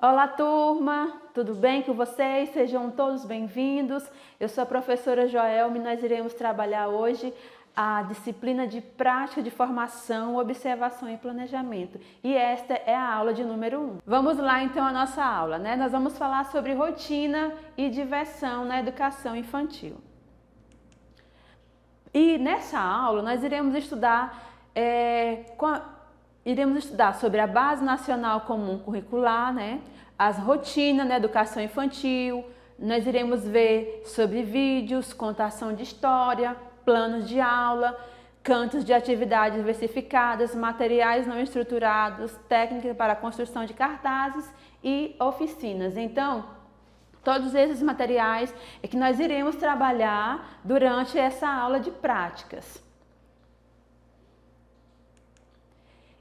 Olá, turma! Tudo bem com vocês? Sejam todos bem-vindos. Eu sou a professora Joelma e nós iremos trabalhar hoje a disciplina de prática de formação, observação e planejamento. E esta é a aula de número 1. Vamos lá então a nossa aula, né? Nós vamos falar sobre rotina e diversão na educação infantil. E nessa aula nós iremos estudar sobre a Base Nacional Comum Curricular, né? As rotinas na educação infantil, nós iremos ver sobre vídeos, contação de história, planos de aula, cantos de atividades diversificadas, materiais não estruturados, técnicas para a construção de cartazes e oficinas. Então, todos esses materiais é que nós iremos trabalhar durante essa aula de práticas.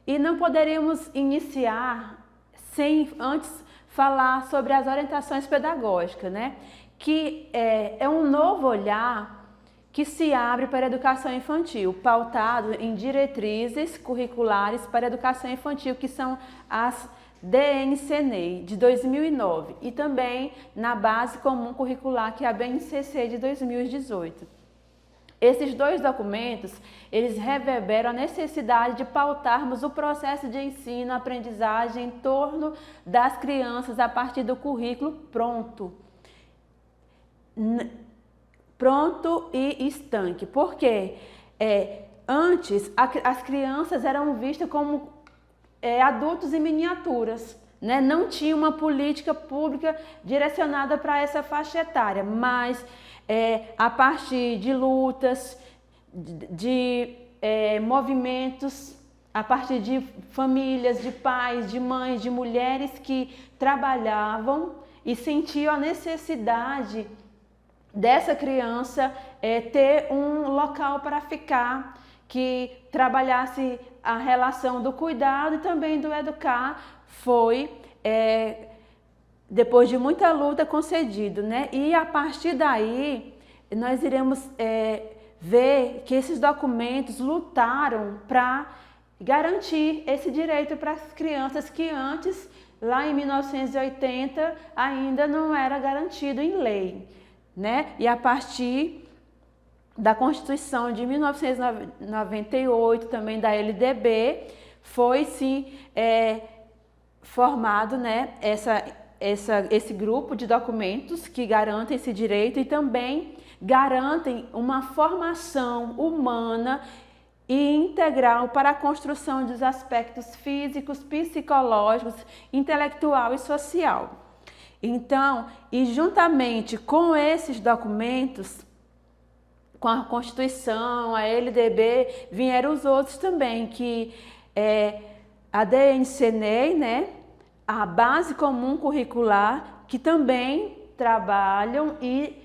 E não poderíamos iniciar sem antes falar sobre as orientações pedagógicas, né? Que é um novo olhar que se abre para a educação infantil, pautado em diretrizes curriculares para a educação infantil, que são as DNCNEI de 2009 e também na Base Comum Curricular, que é a BNCC de 2018. Esses dois documentos, eles reverberam a necessidade de pautarmos o processo de ensino-aprendizagem em torno das crianças a partir do currículo pronto e estanque. Porque antes as crianças eram vistas como adultos em miniaturas, né? Não tinha uma política pública direcionada para essa faixa etária, mas a partir de lutas, de movimentos, a partir de famílias, de pais, de mães, de mulheres que trabalhavam e sentiam a necessidade dessa criança ter um local para ficar, que trabalhasse a relação do cuidado e também do educar, foi depois de muita luta concedido, né? E a partir daí nós iremos ver que esses documentos lutaram para garantir esse direito para as crianças que antes, lá em 1980, ainda não era garantido em lei, né? E a partir da Constituição de 1998, também da LDB, foi sim formado, né, esse grupo de documentos que garantem esse direito e também garantem uma formação humana e integral para a construção dos aspectos físicos, psicológicos, intelectual e social. Então, e juntamente com esses documentos, com a Constituição, a LDB, vieram os outros também, que a DNCNEI, né? A Base Comum Curricular, que também trabalham e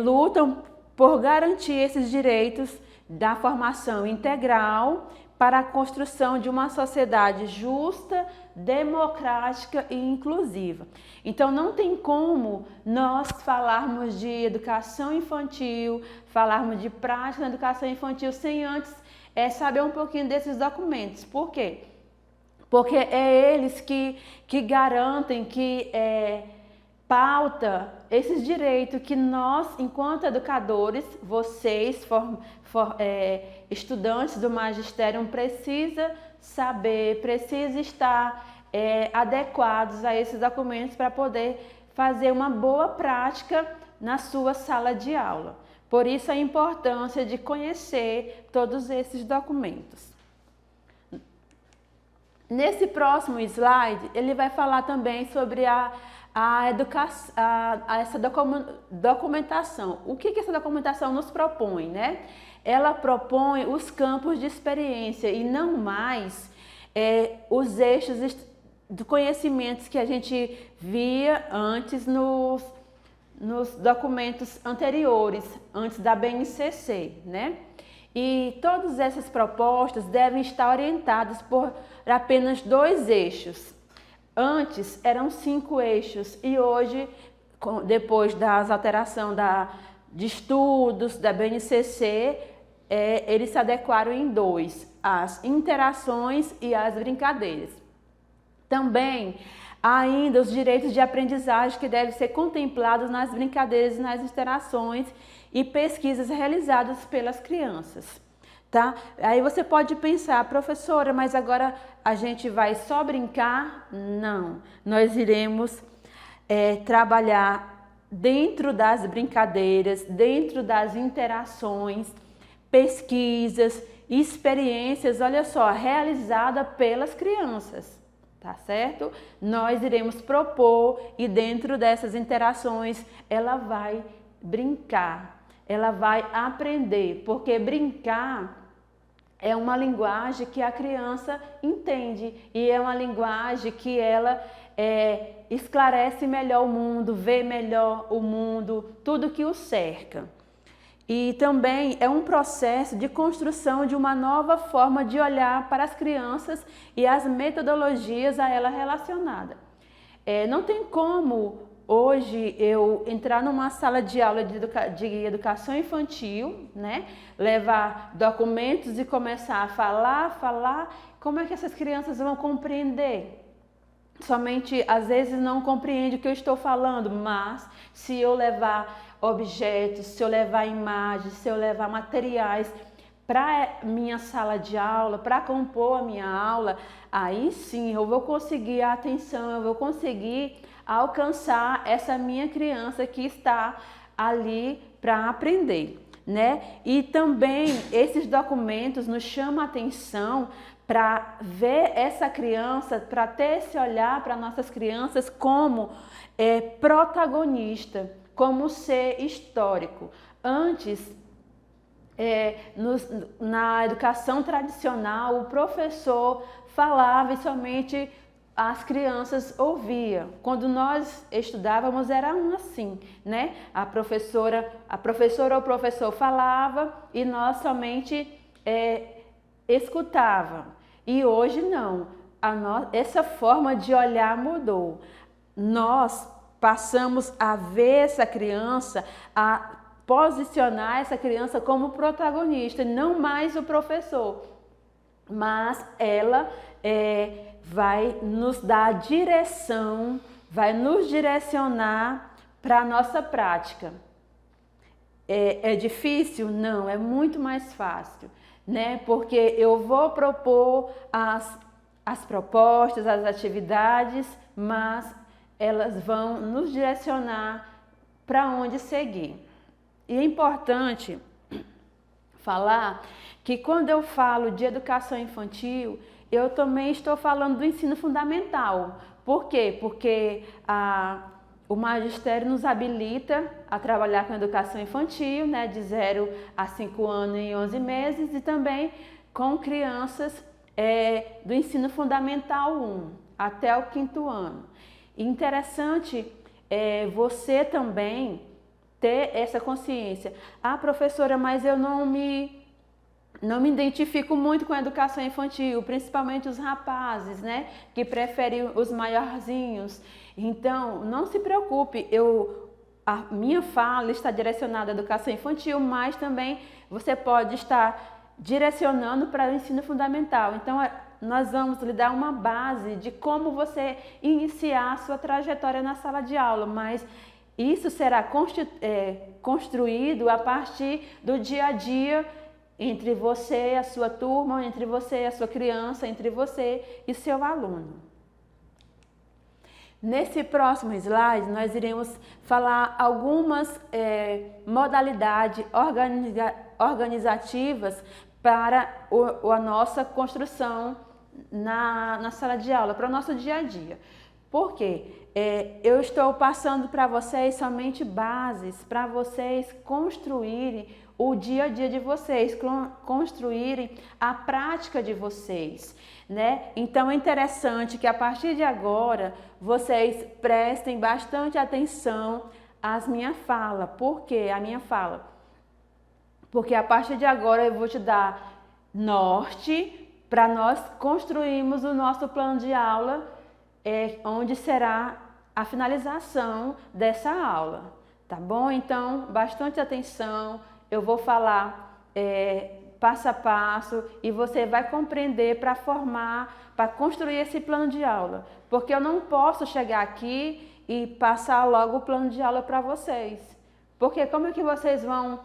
lutam por garantir esses direitos da formação integral para a construção de uma sociedade justa, democrática e inclusiva. Então não tem como nós falarmos de educação infantil, falarmos de prática na educação infantil sem antes saber um pouquinho desses documentos. Por quê? Porque eles que garantem, que pauta esses direitos que nós, enquanto educadores, vocês, estudantes do magistério, precisa saber, precisa estar adequados a esses documentos para poder fazer uma boa prática na sua sala de aula. Por isso a importância de conhecer todos esses documentos. Nesse próximo slide, ele vai falar também sobre essa documentação. O que essa documentação nos propõe, né? Ela propõe os campos de experiência e não mais os eixos de conhecimentos que a gente via antes nos documentos anteriores, antes da BNCC, né? E todas essas propostas devem estar orientadas por apenas 2 eixos. Antes eram 5 eixos e hoje, depois das alterações de estudos da BNCC, eles se adequaram em 2, as interações e as brincadeiras. Também Ainda os direitos de aprendizagem que devem ser contemplados nas brincadeiras e nas interações e pesquisas realizadas pelas crianças. Tá? Aí você pode pensar, professora, mas agora a gente vai só brincar? Não, nós iremos trabalhar dentro das brincadeiras, dentro das interações, pesquisas, experiências, olha só, realizada pelas crianças, tá certo? Nós iremos propor e dentro dessas interações ela vai brincar, ela vai aprender, porque brincar é uma linguagem que a criança entende e é uma linguagem que ela esclarece melhor o mundo, vê melhor o mundo, tudo que o cerca. E também é um processo de construção de uma nova forma de olhar para as crianças e as metodologias a ela relacionada. Não tem como hoje eu entrar numa sala de aula de educação infantil, né? Levar documentos e começar a falar, como é que essas crianças vão compreender? Somente às vezes não compreende o que eu estou falando, mas se eu levar objetos, se eu levar imagens, se eu levar materiais para minha sala de aula, para compor a minha aula, aí sim eu vou conseguir a atenção, eu vou conseguir alcançar essa minha criança que está ali para aprender, né? E também esses documentos nos chamam a atenção para ver essa criança, para ter esse olhar para nossas crianças como protagonista, como ser histórico. Antes, na educação tradicional, o professor falava e somente as crianças ouviam. Quando nós estudávamos era assim, né? A professora ou o professor falava e nós somente escutava. E hoje não, essa forma de olhar mudou. Nós passamos a ver essa criança, a posicionar essa criança como protagonista, não mais o professor, mas ela vai nos dar direção, vai nos direcionar para a nossa prática. É difícil? Não, é muito mais fácil, né? Porque eu vou propor as propostas, as atividades, mas elas vão nos direcionar para onde seguir. E é importante falar que quando eu falo de educação infantil, eu também estou falando do ensino fundamental. Por quê? Porque o magistério nos habilita a trabalhar com educação infantil, né, de 0 a 5 anos e 11 meses, e também com crianças do ensino fundamental 1 até o 5º ano. E interessante você também ter essa consciência. Ah, professora, mas eu não me identifico muito com a educação infantil, principalmente os rapazes, né, que preferem os maiorzinhos. Então, não se preocupe, a minha fala está direcionada à educação infantil, mas também você pode estar direcionando para o ensino fundamental. Então, nós vamos lhe dar uma base de como você iniciar a sua trajetória na sala de aula, mas isso será construído a partir do dia a dia entre você e a sua turma, entre você e a sua criança, entre você e seu aluno. Nesse próximo slide, nós iremos falar algumas modalidades organizativas para a nossa construção na sala de aula, para o nosso dia a dia. Por quê? Eu estou passando para vocês somente bases para vocês construírem o dia a dia de vocês, construírem a prática de vocês, né? Então é interessante que a partir de agora vocês prestem bastante atenção às minhas falas. Por quê? A minha fala. Porque a partir de agora eu vou te dar norte para nós construirmos o nosso plano de aula, onde será a finalização dessa aula, tá bom? Então, bastante atenção. Eu vou falar passo a passo, e você vai compreender para formar, para construir esse plano de aula. Porque eu não posso chegar aqui e passar logo o plano de aula para vocês. Porque como é que vocês vão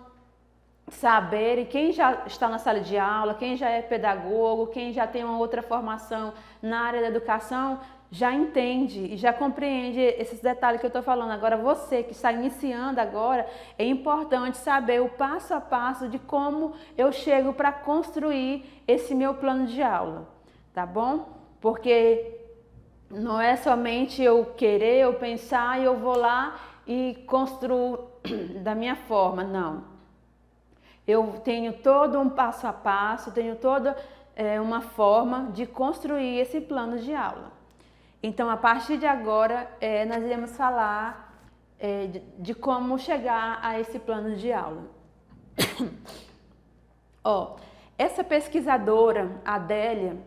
saber, e quem já está na sala de aula, quem já é pedagogo, quem já tem uma outra formação na área da educação, já entende e já compreende esses detalhes que eu estou falando. Agora, você que está iniciando agora, é importante saber o passo a passo de como eu chego para construir esse meu plano de aula, tá bom? Porque não é somente eu querer, eu pensar e eu vou lá e construo da minha forma, não. Eu tenho todo um passo a passo, tenho toda uma forma de construir esse plano de aula. Então, a partir de agora, nós iremos falar de como chegar a esse plano de aula. Ó, essa pesquisadora, Adélia,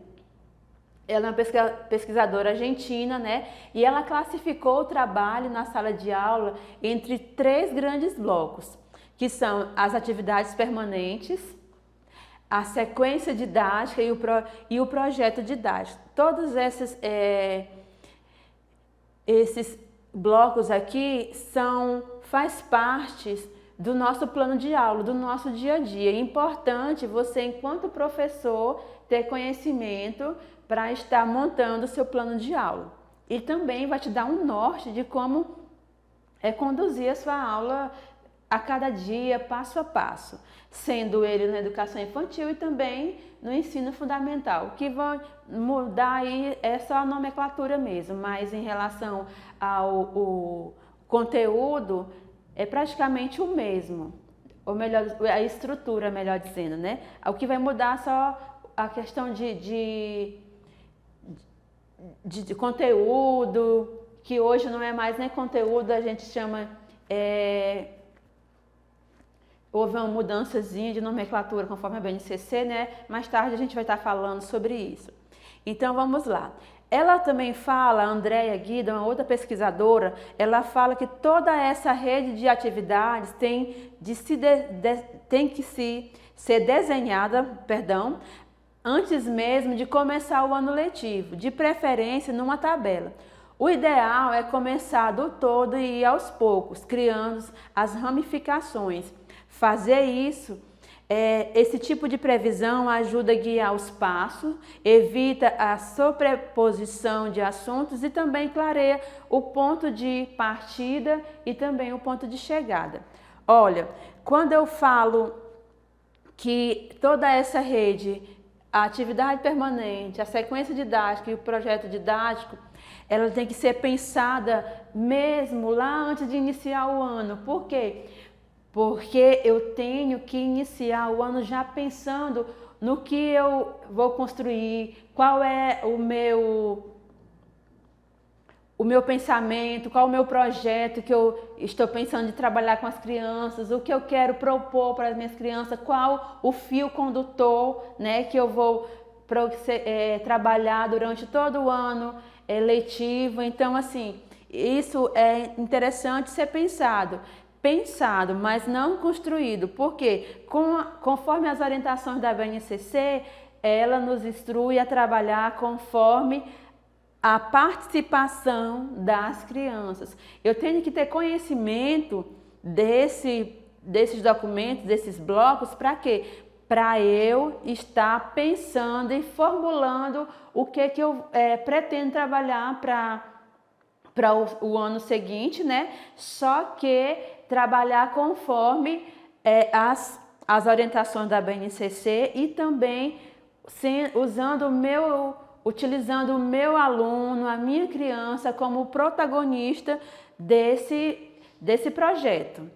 ela é uma pesquisadora argentina, né? E ela classificou o trabalho na sala de aula entre 3 grandes blocos, que são as atividades permanentes, a sequência didática e o projeto didático. Todos esses blocos aqui faz parte do nosso plano de aula, do nosso dia a dia. É importante você, enquanto professor, ter conhecimento para estar montando o seu plano de aula. E também vai te dar um norte de como conduzir a sua aula a cada dia, passo a passo, sendo ele na educação infantil e também no ensino fundamental. O que vai mudar aí é só a nomenclatura mesmo, mas em relação ao conteúdo é praticamente o mesmo, ou melhor, a estrutura, melhor dizendo, né? O que vai mudar é só a questão de conteúdo, que hoje não é mais nem conteúdo, a gente chama... houve uma mudançazinha de nomenclatura conforme a BNCC, né? Mais tarde a gente vai estar falando sobre isso. Então vamos lá. Ela também fala, a Andréia Guida, uma outra pesquisadora, ela fala que toda essa rede de atividades tem que ser desenhada, antes mesmo de começar o ano letivo, de preferência numa tabela. O ideal é começar do todo e ir aos poucos, criando as ramificações. Fazer isso, esse tipo de previsão ajuda a guiar os passos, evita a sobreposição de assuntos e também clareia o ponto de partida e também o ponto de chegada. Olha, quando eu falo que toda essa rede, a atividade permanente, a sequência didática e o projeto didático, ela tem que ser pensada mesmo lá antes de iniciar o ano. Por quê? Porque eu tenho que iniciar o ano já pensando no que eu vou construir, qual é o meu pensamento, qual é o meu projeto que eu estou pensando de trabalhar com as crianças, o que eu quero propor para as minhas crianças, qual o fio condutor, né, que eu vou trabalhar durante todo o ano letivo. Então, assim, isso é interessante ser pensado, mas não construído, porque conforme as orientações da BNCC, ela nos instrui a trabalhar conforme a participação das crianças. Eu tenho que ter conhecimento desses documentos, desses blocos, para quê? Para eu estar pensando e formulando o que eu pretendo trabalhar para o ano seguinte, né? Só que trabalhar conforme as orientações da BNCC e também utilizando o meu aluno, a minha criança como protagonista desse projeto,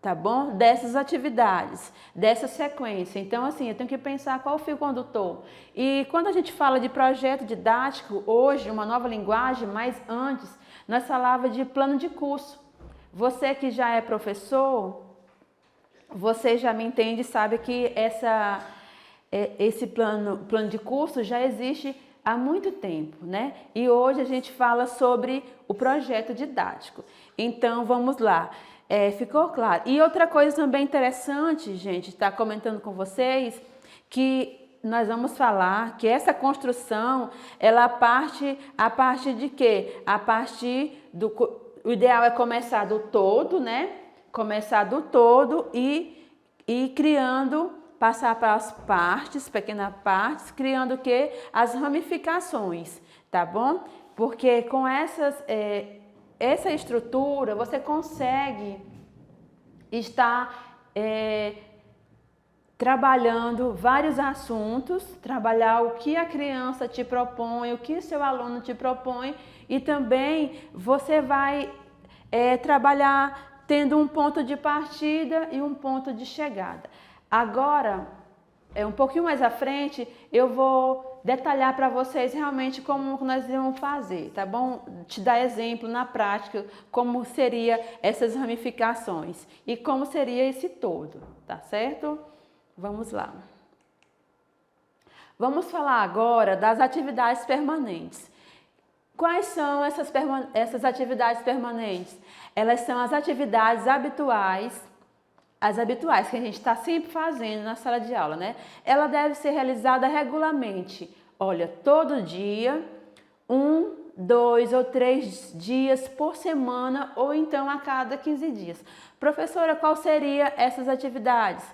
tá bom? Dessas atividades, dessa sequência. Então, assim, eu tenho que pensar qual o fio condutor. E quando a gente fala de projeto didático, hoje, uma nova linguagem, mas antes, nós falávamos de plano de curso. Você que já é professor, você já me entende e sabe que esse plano de curso já existe há muito tempo, né? E hoje a gente fala sobre o projeto didático. Então, vamos lá. Ficou claro? E outra coisa também interessante, gente, estar comentando com vocês, que nós vamos falar que essa construção, ela parte a partir de quê? A partir do... O ideal é começar do todo, né? Começar do todo e criando, passar para as partes, pequenas partes, criando o quê? As ramificações, tá bom? Porque com essa estrutura, você consegue estar trabalhando vários assuntos, trabalhar o que a criança te propõe, o que o seu aluno te propõe, e também você vai trabalhar tendo um ponto de partida e um ponto de chegada. Agora, um pouquinho mais à frente, eu vou detalhar para vocês realmente como nós vamos fazer, tá bom? Te dar exemplo na prática, como seria essas ramificações e como seria esse todo, tá certo? Vamos lá. Vamos falar agora das atividades permanentes. Quais são essas atividades permanentes? Elas são as atividades habituais, que a gente está sempre fazendo na sala de aula, né? Ela deve ser realizada regularmente. Olha, todo dia, 1, 2 ou 3 dias por semana, ou então a cada 15 dias. Professora, qual seria essas atividades?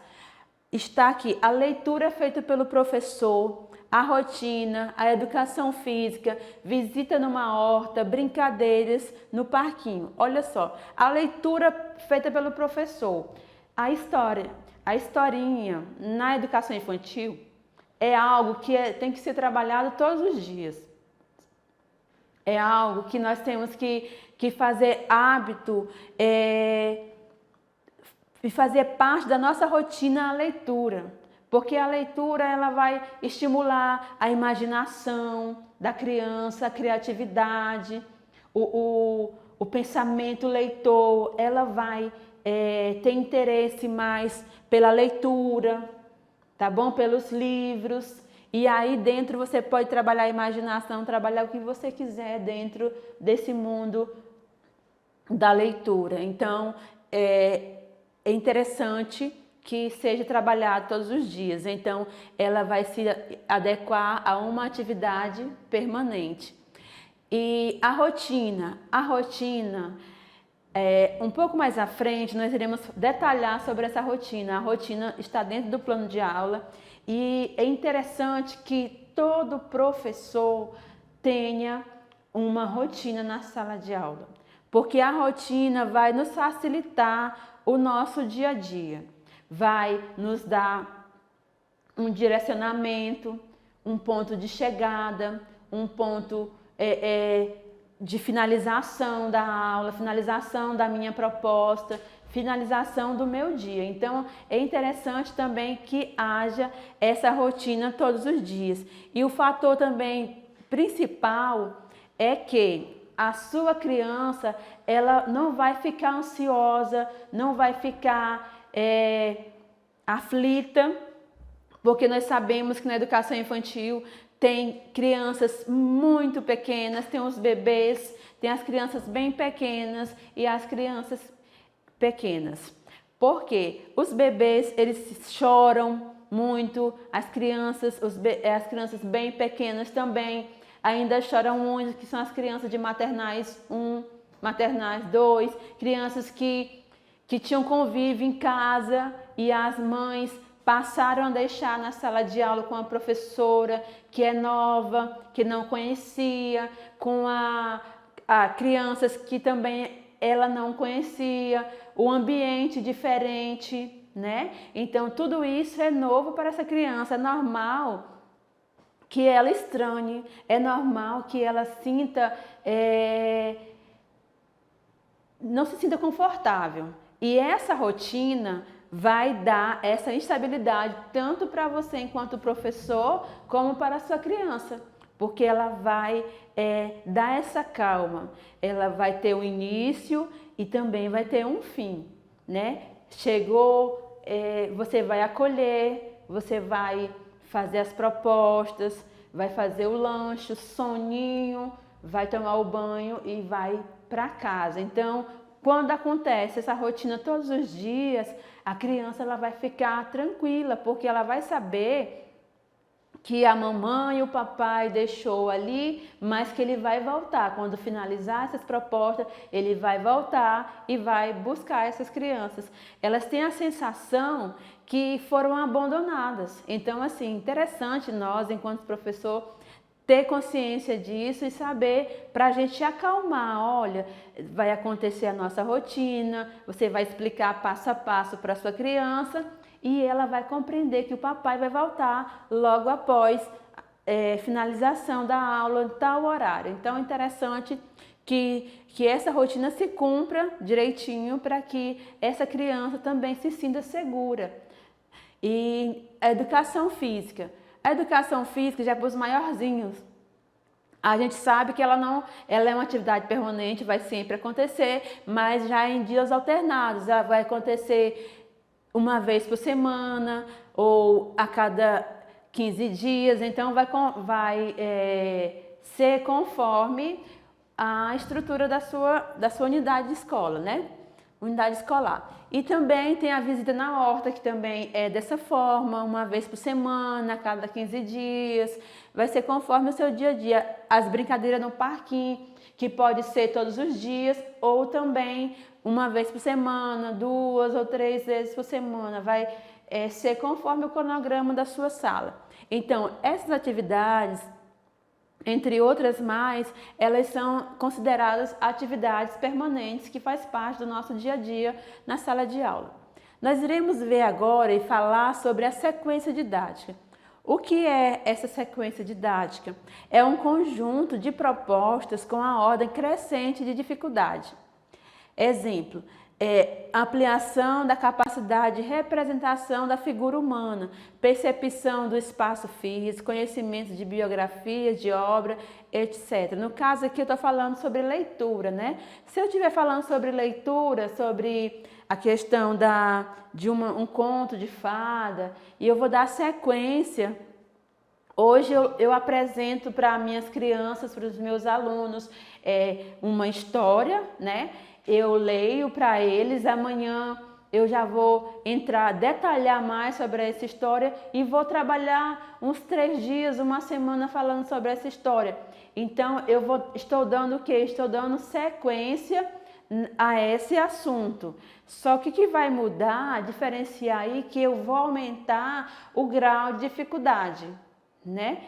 Está aqui a leitura feita pelo professor, a rotina, a educação física, visita numa horta, brincadeiras no parquinho. Olha só, a leitura feita pelo professor, a história, a historinha na educação infantil é algo que tem que ser trabalhado todos os dias. É algo que nós temos que fazer hábito, e fazer parte da nossa rotina a leitura, porque a leitura ela vai estimular a imaginação da criança, a criatividade, o pensamento leitor, ela vai ter interesse mais pela leitura, tá bom? Pelos livros, e aí dentro você pode trabalhar a imaginação, trabalhar o que você quiser dentro desse mundo da leitura. Então, é interessante que seja trabalhado todos os dias. Então, ela vai se adequar a uma atividade permanente. E a rotina, um pouco mais à frente, nós iremos detalhar sobre essa rotina. A rotina está dentro do plano de aula e é interessante que todo professor tenha uma rotina na sala de aula, porque a rotina vai nos facilitar o nosso dia a dia, vai nos dar um direcionamento, um ponto de chegada, um ponto de finalização da aula, finalização da minha proposta, finalização do meu dia. Então, é interessante também que haja essa rotina todos os dias. E o fator também principal é que a sua criança, ela não vai ficar ansiosa, não vai ficar aflita, porque nós sabemos que na educação infantil tem crianças muito pequenas, tem os bebês, tem as crianças bem pequenas e as crianças pequenas. Porque os bebês, eles choram muito, as crianças bem pequenas também ainda choram muito, que são as crianças de maternais 1, maternais 2, crianças que tinham convívio em casa e as mães passaram a deixar na sala de aula com a professora que é nova, que não conhecia, com a crianças que também ela não conhecia, o ambiente diferente, né? Então tudo isso é novo para essa criança, é normal que ela estranhe, é normal que ela sinta, não se sinta confortável. E essa rotina vai dar essa instabilidade tanto para você enquanto professor, como para a sua criança, porque ela vai dar essa calma, ela vai ter um início e também vai ter um fim, né? Chegou, você vai acolher, você vai fazer as propostas, vai fazer o lanche, o soninho, vai tomar o banho e vai para casa. Então, quando acontece essa rotina todos os dias, a criança ela vai ficar tranquila, porque ela vai saber que a mamãe e o papai deixou ali, mas que ele vai voltar. Quando finalizar essas propostas, ele vai voltar e vai buscar essas crianças. Elas têm a sensação que foram abandonadas. Então, assim, interessante nós, enquanto professor, ter consciência disso e saber para a gente acalmar. Olha, vai acontecer a nossa rotina, você vai explicar passo a passo para a sua criança e ela vai compreender que o papai vai voltar logo após finalização da aula em tal horário. Então é interessante que essa rotina se cumpra direitinho para que essa criança também se sinta segura. E a educação física. A educação física, já para os maiorzinhos, a gente sabe que ela é uma atividade permanente, vai sempre acontecer, mas já em dias alternados, ela vai acontecer uma vez por semana ou a cada 15 dias, então vai ser conforme a estrutura da sua unidade de escola, né? Unidade escolar. E também tem a visita na horta, que também é dessa forma, uma vez por semana, a cada 15 dias. Vai ser conforme o seu dia a dia. As brincadeiras no parquinho, que pode ser todos os dias, ou também uma vez por semana, 2 ou 3 vezes por semana. Vai ser conforme o cronograma da sua sala. Então, essas atividades, entre outras mais, elas são consideradas atividades permanentes que faz parte do nosso dia a dia na sala de aula. Nós iremos ver agora e falar sobre a sequência didática. O que é essa sequência didática? É um conjunto de propostas com a ordem crescente de dificuldade. Exemplo, ampliação da capacidade de representação da figura humana, percepção do espaço físico, conhecimento de biografias, de obra, etc. No caso aqui eu estou falando sobre leitura, né? Se eu estiver falando sobre leitura, sobre a questão de um conto de fada, e eu vou dar sequência, hoje eu apresento para minhas crianças, para os meus alunos, uma história, né? Eu leio para eles, amanhã eu já vou detalhar mais sobre essa história e vou trabalhar uns 3 dias, uma semana falando sobre essa história. Então, estou dando o quê? Estou dando sequência a esse assunto. Só que o que vai mudar, diferenciar aí, que eu vou aumentar o grau de dificuldade, né?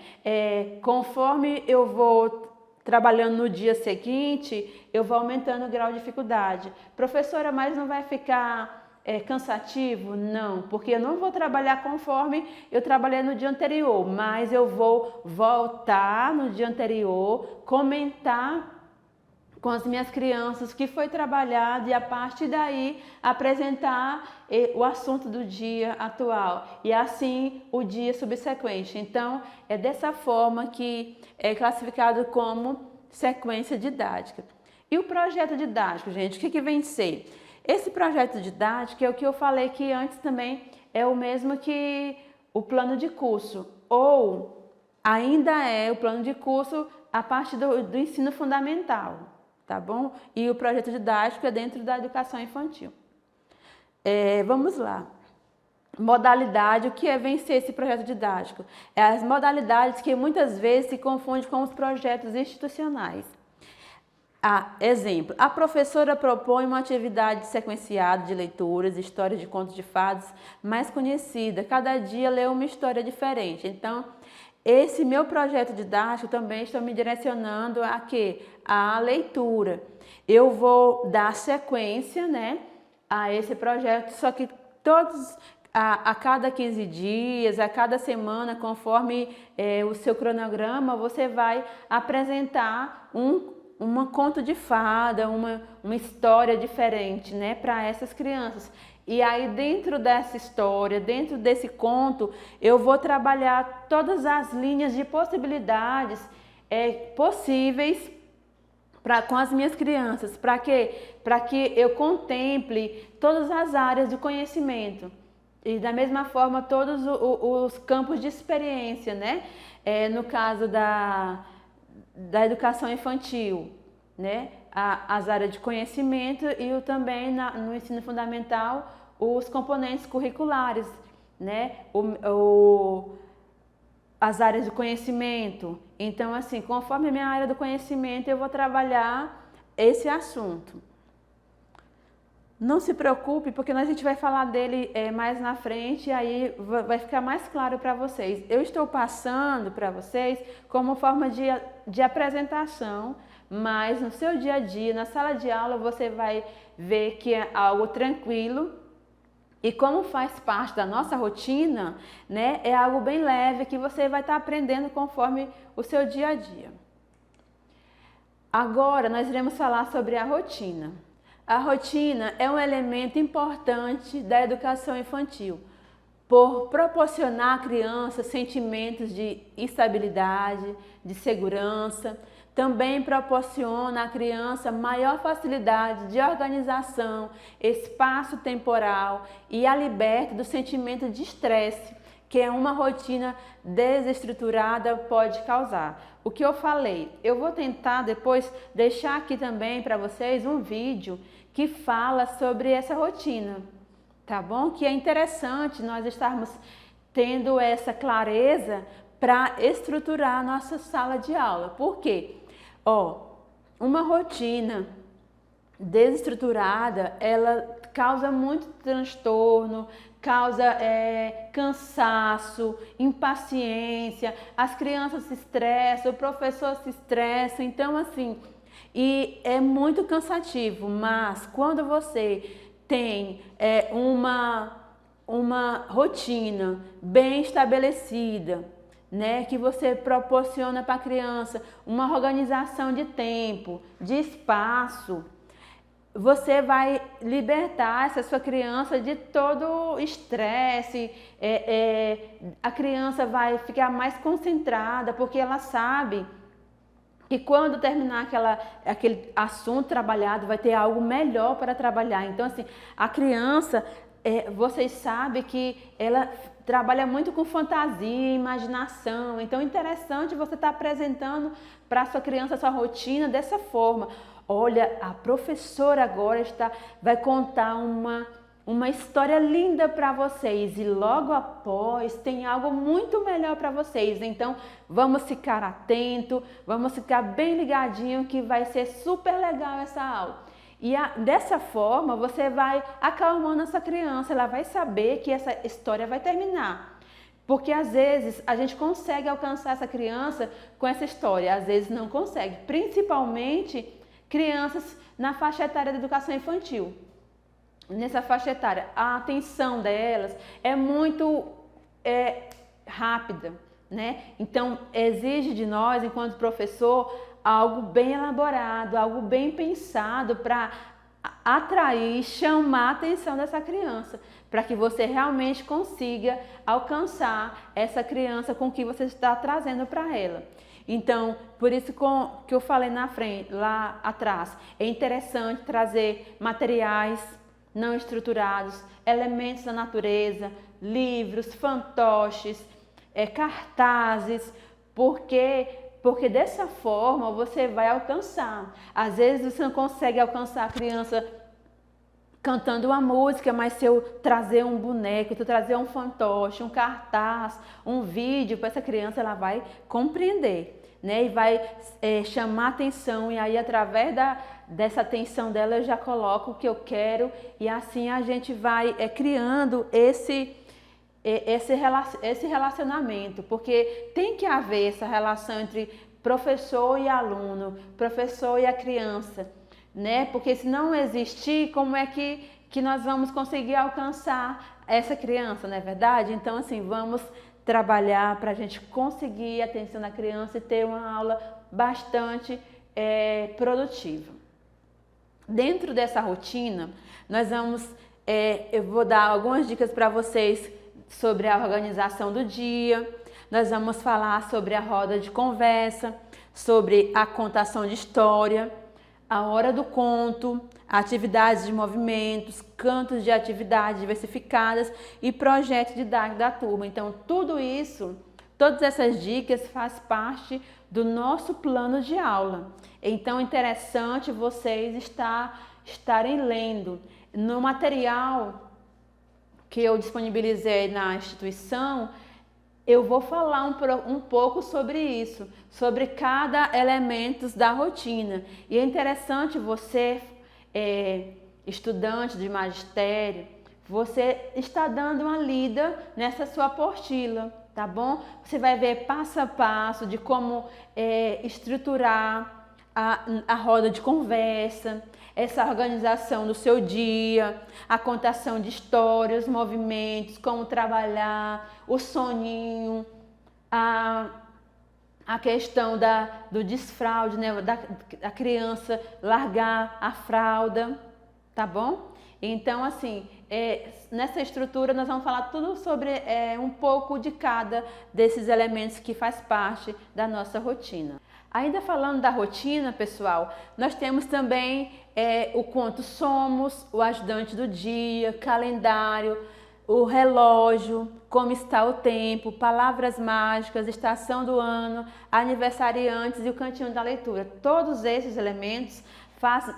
Conforme eu vou trabalhando no dia seguinte, eu vou aumentando o grau de dificuldade. Professora, mas não vai ficar cansativo? Não, porque eu não vou trabalhar conforme eu trabalhei no dia anterior, mas eu vou voltar no dia anterior, comentar com as minhas crianças o que foi trabalhado e a partir daí apresentar o assunto do dia atual e assim o dia subsequente. Então é dessa forma que é classificado como sequência didática. E o projeto didático, gente, o que vem ser? Esse projeto didático é o que eu falei que antes também é o mesmo que o plano de curso, ou ainda é o plano de curso a partir do ensino fundamental. Tá bom? E o projeto didático é dentro da educação infantil. Vamos lá. Modalidade, o que é vencer esse projeto didático? As modalidades que muitas vezes se confundem com os projetos institucionais. Exemplo, a professora propõe uma atividade sequenciada de leituras, histórias de contos de fadas mais conhecida. Cada dia lê uma história diferente. Então, esse meu projeto didático também estou me direcionando a quê? A leitura. Eu vou dar sequência, né, a esse projeto, só que a cada 15 dias, a cada semana, conforme o seu cronograma, você vai apresentar um conto de fada, uma história diferente, né, para essas crianças. E aí dentro dessa história, dentro desse conto, eu vou trabalhar todas as linhas de possibilidades possíveis com as minhas crianças. Para quê? Para que eu contemple todas as áreas do conhecimento. E da mesma forma todos os campos de experiência, né? No caso da educação infantil, né? as áreas de conhecimento e também no ensino fundamental os componentes curriculares, né? As áreas de conhecimento. Então, assim, conforme a minha área do conhecimento, eu vou trabalhar esse assunto. Não se preocupe, porque a gente vai falar dele mais na frente, e aí vai ficar mais claro para vocês. Eu estou passando para vocês como forma de apresentação, mas no seu dia a dia, na sala de aula, você vai ver que é algo tranquilo. E como faz parte da nossa rotina, né, é algo bem leve que você vai estar aprendendo conforme o seu dia a dia. Agora nós iremos falar sobre a rotina. A rotina é um elemento importante da educação infantil, por proporcionar à criança sentimentos de estabilidade, de segurança. Também proporciona à criança maior facilidade de organização, espaço temporal e a liberta do sentimento de estresse que uma rotina desestruturada pode causar. O que eu falei, eu vou tentar depois deixar aqui também para vocês um vídeo que fala sobre essa rotina, tá bom? Que é interessante nós estarmos tendo essa clareza para estruturar a nossa sala de aula. Por quê? Uma rotina desestruturada, ela causa muito transtorno, causa cansaço, impaciência, as crianças se estressam, o professor se estressa, então assim, e é muito cansativo, mas quando você tem uma rotina bem estabelecida, né, que você proporciona para a criança uma organização de tempo, de espaço, você vai libertar essa sua criança de todo estresse, a criança vai ficar mais concentrada, porque ela sabe que quando terminar aquele assunto trabalhado, vai ter algo melhor para trabalhar. Então, assim, a criança, vocês sabem que ela trabalha muito com fantasia, imaginação. Então é interessante você estar apresentando para a sua criança a sua rotina dessa forma. Olha, a professora agora vai contar uma história linda para vocês e logo após tem algo muito melhor para vocês. Então vamos ficar atento, vamos ficar bem ligadinho que vai ser super legal essa aula. E dessa forma você vai acalmando essa criança, ela vai saber que essa história vai terminar. Porque às vezes a gente consegue alcançar essa criança com essa história, às vezes não consegue. Principalmente crianças na faixa etária da educação infantil. Nessa faixa etária, a atenção delas é muito rápida, né? Então exige de nós, enquanto professor, algo bem elaborado, algo bem pensado para atrair, chamar a atenção dessa criança, para que você realmente consiga alcançar essa criança com que você está trazendo para ela. Então, por isso que eu falei lá atrás, é interessante trazer materiais não estruturados, elementos da natureza, livros, fantoches, cartazes, porque dessa forma você vai alcançar. Às vezes você não consegue alcançar a criança cantando uma música, mas se eu trazer um boneco, se eu trazer um fantoche, um cartaz, um vídeo para essa criança, ela vai compreender, né? E vai chamar atenção, e aí através dessa atenção dela eu já coloco o que eu quero, e assim a gente vai criando esse relacionamento, porque tem que haver essa relação entre professor e aluno, professor e a criança, né? Porque se não existir, como é que nós vamos conseguir alcançar essa criança, não é verdade? Então, assim, vamos trabalhar para a gente conseguir a atenção da criança e ter uma aula bastante produtiva. Dentro dessa rotina, eu vou dar algumas dicas para vocês sobre a organização do dia, nós vamos falar sobre a roda de conversa, sobre a contação de história, a hora do conto, atividades de movimentos, cantos de atividades diversificadas e projetos didáticos da turma. Então, tudo isso Todas essas dicas fazem parte do nosso plano de aula. Então, é interessante vocês estarem lendo. No material que eu disponibilizei na instituição, eu vou falar um pouco sobre isso, sobre cada elemento da rotina. E é interessante você, estudante de magistério, você está dando uma lida nessa sua apostila, tá bom? Você vai ver passo a passo de como estruturar a roda de conversa, essa organização do seu dia, a contação de histórias, movimentos, como trabalhar, o soninho, a questão do desfraude, né, da criança largar a fralda, tá bom? Então, assim, nessa estrutura nós vamos falar tudo sobre um pouco de cada desses elementos que faz parte da nossa rotina. Ainda falando da rotina, pessoal, nós temos também o quanto somos, o ajudante do dia, calendário, o relógio, como está o tempo, palavras mágicas, estação do ano, aniversariantes e o cantinho da leitura. Todos esses elementos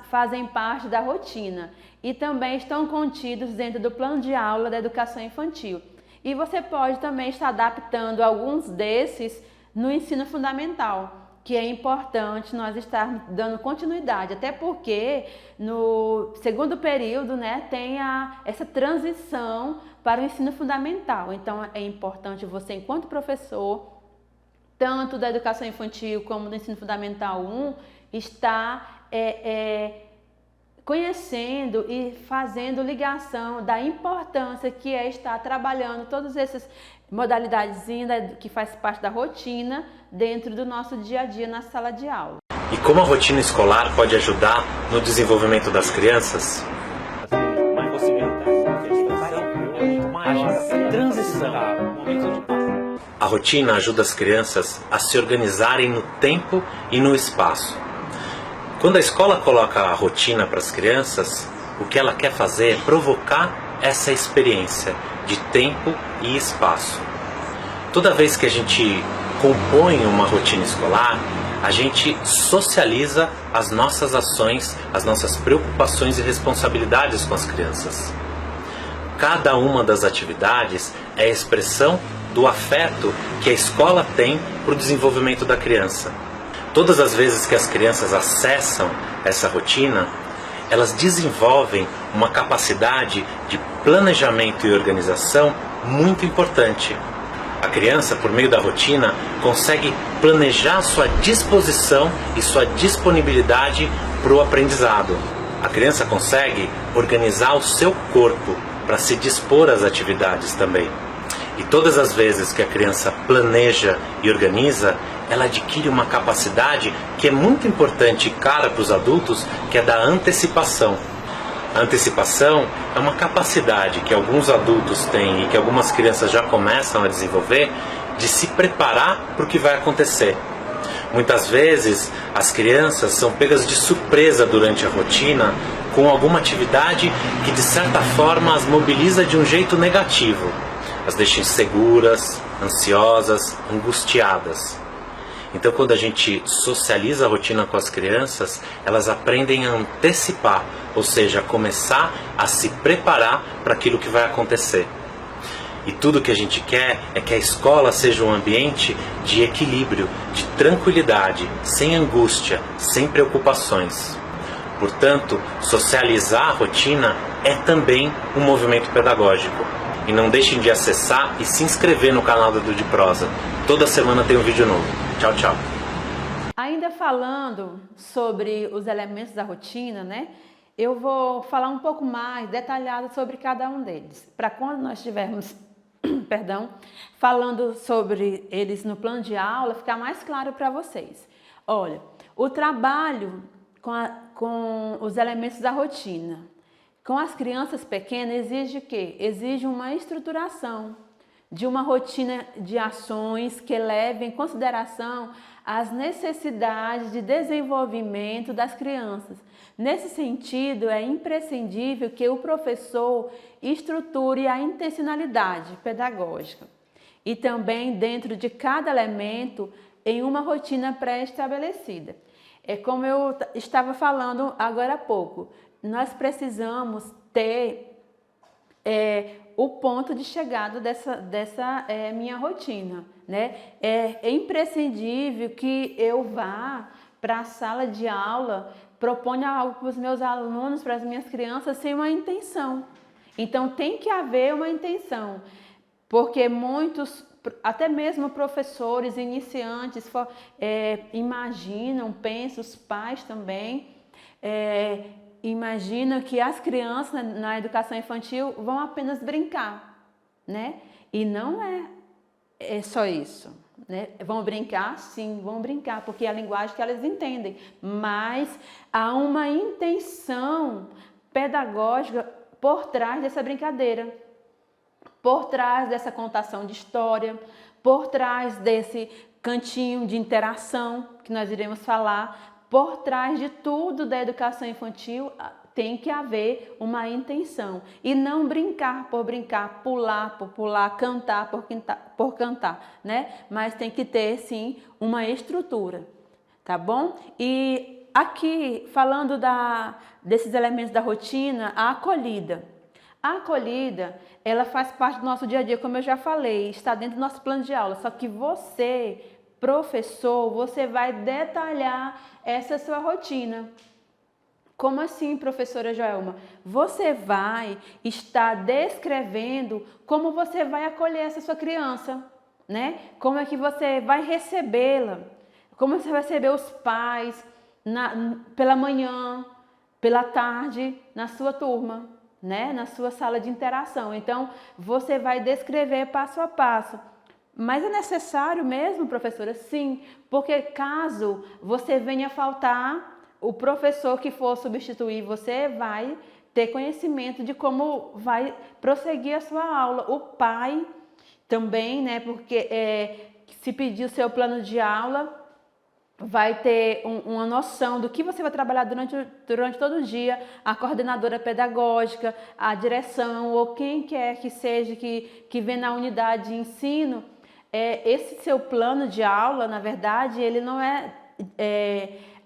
fazem parte da rotina e também estão contidos dentro do plano de aula da educação infantil. E você pode também estar adaptando alguns desses no ensino fundamental, que é importante nós estarmos dando continuidade, até porque no segundo período, né, tem essa transição para o ensino fundamental. Então é importante você, enquanto professor, tanto da educação infantil como do ensino fundamental 1, estar conhecendo e fazendo ligação da importância que é estar trabalhando todas essas modalidades que faz parte da rotina dentro do nosso dia a dia na sala de aula. E como a rotina escolar pode ajudar no desenvolvimento das crianças? A rotina ajuda as crianças a se organizarem no tempo e no espaço. Quando a escola coloca a rotina para as crianças, o que ela quer fazer é provocar essa experiência de tempo e espaço. Toda vez que a gente compõe uma rotina escolar, a gente socializa as nossas ações, as nossas preocupações e responsabilidades com as crianças. Cada uma das atividades é a expressão do afeto que a escola tem para o desenvolvimento da criança. Todas as vezes que as crianças acessam essa rotina, elas desenvolvem uma capacidade de planejamento e organização muito importante. A criança, por meio da rotina, consegue planejar sua disposição e sua disponibilidade para o aprendizado. A criança consegue organizar o seu corpo para se dispor às atividades também. E todas as vezes que a criança planeja e organiza, ela adquire uma capacidade que é muito importante e cara para os adultos, que é da antecipação. A antecipação é uma capacidade que alguns adultos têm e que algumas crianças já começam a desenvolver de se preparar para o que vai acontecer. Muitas vezes as crianças são pegas de surpresa durante a rotina com alguma atividade que de certa forma as mobiliza de um jeito negativo. As deixa inseguras, ansiosas, angustiadas. Então, quando a gente socializa a rotina com as crianças, elas aprendem a antecipar, ou seja, a começar a se preparar para aquilo que vai acontecer. E tudo que a gente quer é que a escola seja um ambiente de equilíbrio, de tranquilidade, sem angústia, sem preocupações. Portanto, socializar a rotina é também um movimento pedagógico. E não deixem de acessar e se inscrever no canal do Edu de Prosa. Toda semana tem um vídeo novo. Tchau, tchau. Ainda falando sobre os elementos da rotina, né? Eu vou falar um pouco mais detalhado sobre cada um deles. Para quando nós estivermos, falando sobre eles no plano de aula, ficar mais claro para vocês. Olha, o trabalho com os elementos da rotina com as crianças pequenas exige o quê? Exige uma estruturação de uma rotina de ações que leve em consideração as necessidades de desenvolvimento das crianças. Nesse sentido, é imprescindível que o professor estruture a intencionalidade pedagógica. e também dentro de cada elemento em uma rotina pré-estabelecida. É como eu estava falando agora há pouco, nós precisamos ter o ponto de chegada dessa minha rotina, né? É imprescindível que eu vá para a sala de aula, proponha algo para os meus alunos, para as minhas crianças, sem uma intenção. Então tem que haver uma intenção, porque muitos, até mesmo professores iniciantes, imaginam, pensam, os pais também, imaginam que as crianças na educação infantil vão apenas brincar, né? E não é só isso, né? Vão brincar? Sim, vão brincar, porque é a linguagem que elas entendem, mas há uma intenção pedagógica por trás dessa brincadeira, por trás dessa contação de história, por trás desse cantinho de interação que nós iremos falar, por trás de tudo da educação infantil tem que haver uma intenção e não brincar por brincar, pular por pular, cantar por cantar, né? Mas tem que ter sim uma estrutura, tá bom? E aqui falando desses elementos da rotina, a acolhida. A acolhida, ela faz parte do nosso dia a dia, como eu já falei, está dentro do nosso plano de aula, só que você, professor, você vai detalhar essa sua rotina. Como assim, professora Joelma? Você vai estar descrevendo como você vai acolher essa sua criança, né? Como é que você vai recebê-la, como você vai receber os pais pela manhã, pela tarde, na sua turma, né? Na sua sala de interação. Então, você vai descrever passo a passo. Mas é necessário mesmo, professora? Sim, porque caso você venha faltar, o professor que for substituir você vai ter conhecimento de como vai prosseguir a sua aula. O pai também, né? Porque se pedir o seu plano de aula, vai ter uma noção do que você vai trabalhar durante todo o dia, a coordenadora pedagógica, a direção ou quem quer que seja que vem na unidade de ensino. Esse seu plano de aula, na verdade, ele não é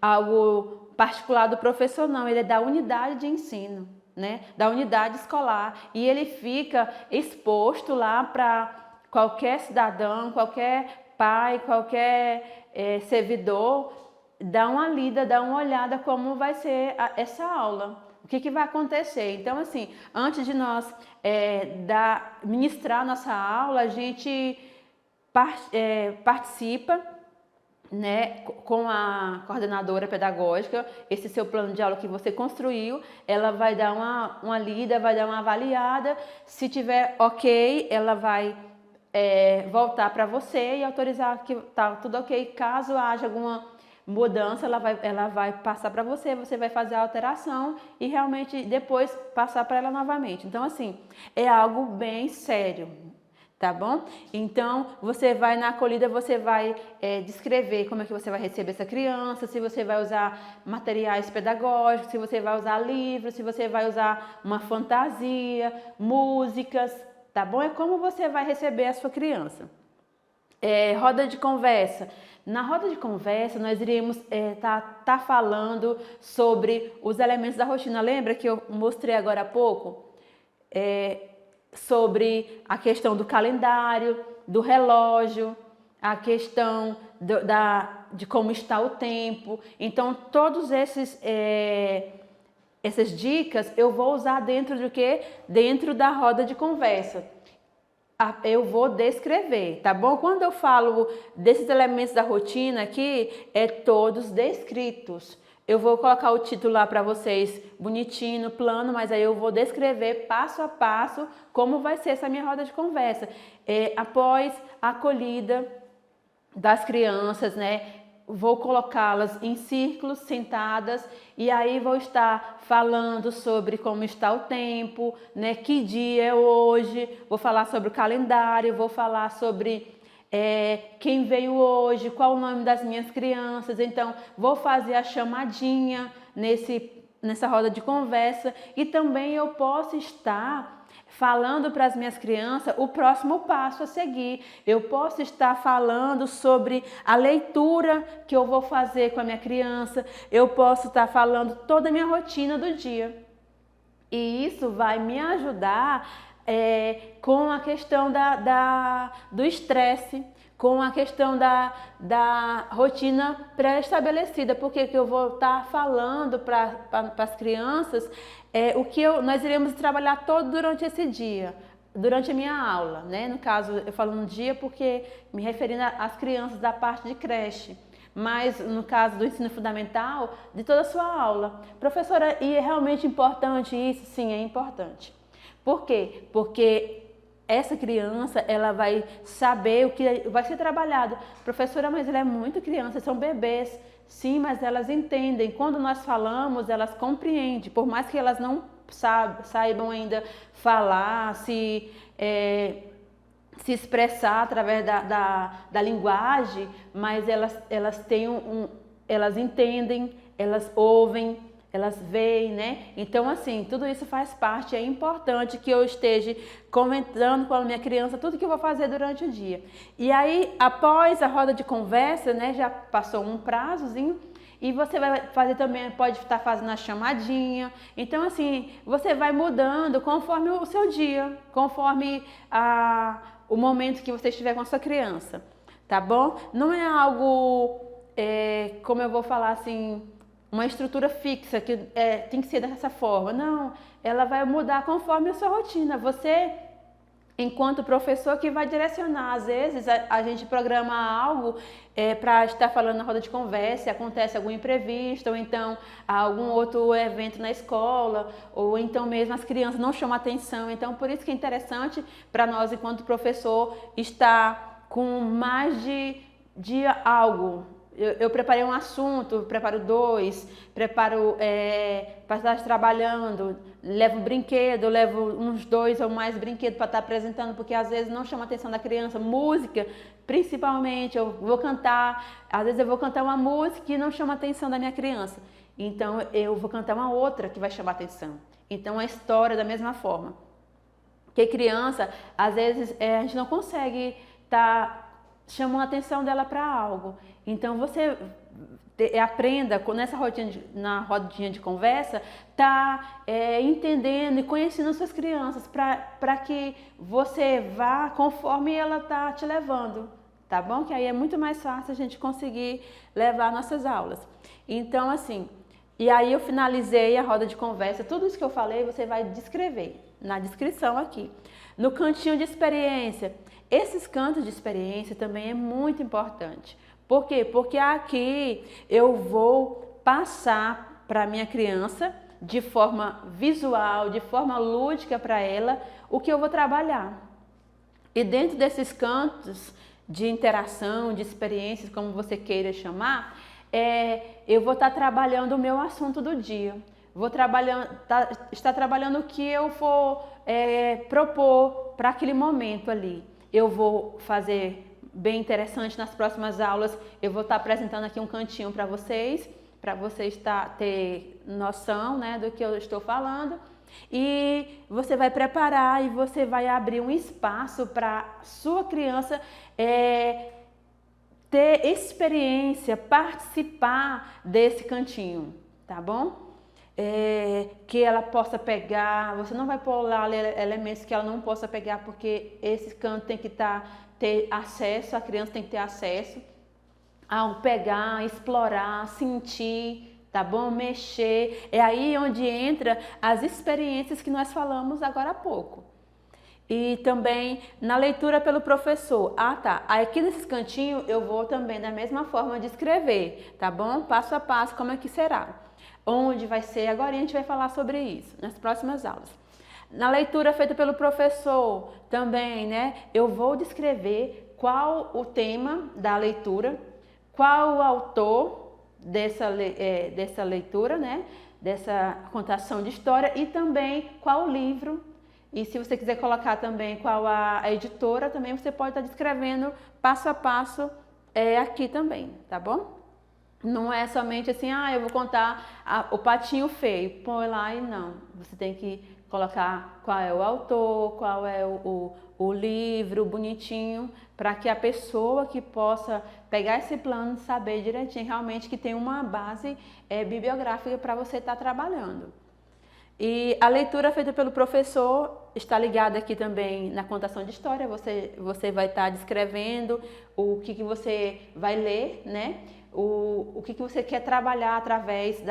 algo particular do professor, não, ele é da unidade de ensino, né? Da unidade escolar, e ele fica exposto lá para qualquer cidadão, qualquer pai, qualquer servidor, dar uma lida, dar uma olhada como vai ser essa aula, o que vai acontecer. Então, assim, antes de nós ministrar nossa aula, a gente participa, né, com a coordenadora pedagógica, esse seu plano de aula que você construiu, ela vai dar uma lida, vai dar uma avaliada, se tiver ok, ela vai voltar para você e autorizar que tá tudo ok. Caso haja alguma mudança, ela vai passar para você, você vai fazer a alteração e realmente depois passar para ela novamente. Então, assim, é algo bem sério. Tá bom? Então, você vai na acolhida, você vai descrever como é que você vai receber essa criança, se você vai usar materiais pedagógicos, se você vai usar livros, se você vai usar uma fantasia, músicas, tá bom? É como você vai receber a sua criança. Roda de conversa. Na roda de conversa, nós iríamos tá falando sobre os elementos da rotina. Lembra que eu mostrei agora há pouco? Sobre a questão do calendário, do relógio, a questão de como está o tempo. Então, todos essas dicas eu vou usar dentro do quê? Dentro da roda de conversa. Eu vou descrever, tá bom? Quando eu falo desses elementos da rotina aqui, todos descritos. Eu vou colocar o título lá para vocês bonitinho, no plano, mas aí eu vou descrever passo a passo como vai ser essa minha roda de conversa. Após a acolhida das crianças, né? Vou colocá-las em círculos, sentadas, e aí vou estar falando sobre como está o tempo, né? Que dia é hoje, vou falar sobre o calendário, vou falar sobre quem veio hoje, qual o nome das minhas crianças. Então, vou fazer a chamadinha nessa roda de conversa, e também eu posso estar falando para as minhas crianças o próximo passo a seguir. Eu posso estar falando sobre a leitura que eu vou fazer com a minha criança, eu posso estar falando toda a minha rotina do dia. E isso vai me ajudar com a questão do estresse, com a questão da rotina pré-estabelecida, porque que eu vou estar falando para as crianças o que nós iremos trabalhar todo durante esse dia, durante a minha aula, né? No caso, eu falo no dia porque me referindo às crianças da parte de creche, mas no caso do ensino fundamental, de toda a sua aula. Professora, e é realmente importante isso? Sim, é importante. Por quê? Porque essa criança, ela vai saber o que vai ser trabalhado. Professora, mas ela é muito criança, são bebês. Sim, mas elas entendem. Quando nós falamos, elas compreendem. Por mais que elas não saibam ainda falar, se expressar através da linguagem, mas elas entendem, elas ouvem, elas veem, né? Então, assim, tudo isso faz parte, é importante que eu esteja comentando com a minha criança tudo que eu vou fazer durante o dia. E aí, após a roda de conversa, né, já passou um prazozinho, e você vai fazer também, pode estar fazendo a chamadinha. Então, assim, você vai mudando conforme o seu dia, conforme o momento que você estiver com a sua criança, tá bom? Não é algo, como eu vou falar assim, uma estrutura fixa, que tem que ser dessa forma. Não, ela vai mudar conforme a sua rotina. Você, enquanto professor, que vai direcionar. Às vezes a gente programa algo para estar falando na roda de conversa, acontece algum imprevisto, ou então algum outro evento na escola, ou então mesmo as crianças não chamam atenção. Então, por isso que é interessante para nós, enquanto professor, estar com mais de algo. Eu preparei um assunto, preparo dois, preparo para estar trabalhando, levo brinquedo, levo uns 2 ou mais brinquedos para estar apresentando, porque às vezes não chama a atenção da criança. Música, principalmente, eu vou cantar, às vezes eu vou cantar uma música e não chama a atenção da minha criança. Então eu vou cantar uma outra que vai chamar a atenção. Então a história da mesma forma. Porque criança, às vezes a gente não consegue estar chamando a atenção dela para algo. Então você aprenda na rodinha de conversa, entendendo e conhecendo suas crianças, para que você vá conforme ela está te levando, tá bom? Que aí é muito mais fácil a gente conseguir levar nossas aulas. Então, assim, e aí eu finalizei a roda de conversa, tudo isso que eu falei você vai descrever na descrição aqui. No cantinho de experiência, esses cantos de experiência também é muito importante. Por quê? Porque aqui eu vou passar para a minha criança, de forma visual, de forma lúdica para ela, o que eu vou trabalhar. E dentro desses cantos de interação, de experiências, como você queira chamar, eu vou estar trabalhando o meu assunto do dia. Vou estar trabalhando o que eu for propor para aquele momento ali. Eu vou fazer bem interessante nas próximas aulas, eu vou estar apresentando aqui um cantinho para vocês ter noção, né, do que eu estou falando. E você vai preparar e você vai abrir um espaço para sua criança ter experiência, participar desse cantinho, tá bom? Que ela possa pegar, você não vai pôr lá elementos que ela não possa pegar, porque esse canto tem que ter acesso, a criança tem que ter acesso a pegar, explorar, sentir, tá bom? Mexer. É aí onde entra as experiências que nós falamos agora há pouco. E também na leitura pelo professor. Tá. Aqui nesses cantinhos eu vou também da mesma forma de escrever, tá bom? Passo a passo como é que será. Onde vai ser, agora a gente vai falar sobre isso nas próximas aulas. Na leitura feita pelo professor também, né? Eu vou descrever qual o tema da leitura, qual o autor dessa leitura, né? Dessa contação de história, e também qual o livro. E se você quiser colocar também qual a editora, também você pode estar descrevendo passo a passo aqui também, tá bom? Não é somente assim, eu vou contar o patinho feio, põe lá e não. Você tem que colocar qual é o autor, qual é o livro bonitinho, para que a pessoa que possa pegar esse plano saber direitinho, realmente que tem uma base bibliográfica para você estar trabalhando. E a leitura feita pelo professor está ligada aqui também na contação de história. Você vai estar descrevendo o que você vai ler, né? O que você quer trabalhar através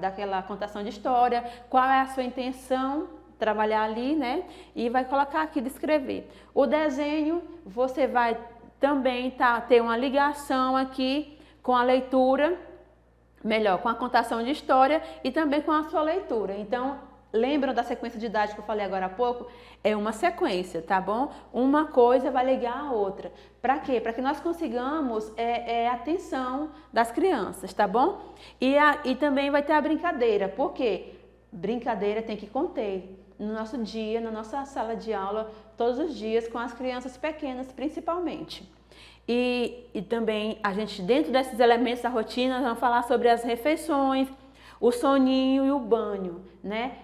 daquela contação de história, qual é a sua intenção, trabalhar ali, né? E vai colocar aqui, descrever. O desenho, você vai também ter uma ligação aqui com a leitura, melhor, com a contação de história e também com a sua leitura. Então, lembram da sequência didática que eu falei agora há pouco? É uma sequência, tá bom? Uma coisa vai ligar a outra. Para quê? Para que nós consigamos a atenção das crianças, tá bom? E também vai ter a brincadeira. Por quê? Brincadeira tem que conter no nosso dia, na nossa sala de aula, todos os dias, com as crianças pequenas principalmente. E também a gente, dentro desses elementos da rotina, nós vamos falar sobre as refeições, o soninho e o banho, né?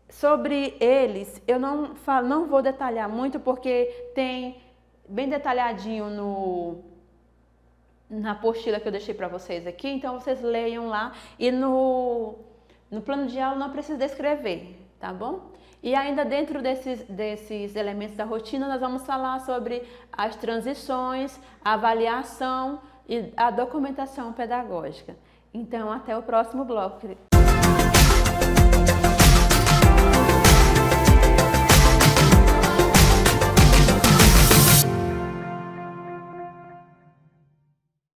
Sobre eles, eu não vou detalhar muito, porque tem bem detalhadinho na apostila que eu deixei para vocês aqui, então vocês leiam lá, e no plano de aula não precisa descrever, tá bom? E ainda dentro desses elementos da rotina, nós vamos falar sobre as transições, a avaliação e a documentação pedagógica. Então, até o próximo bloco.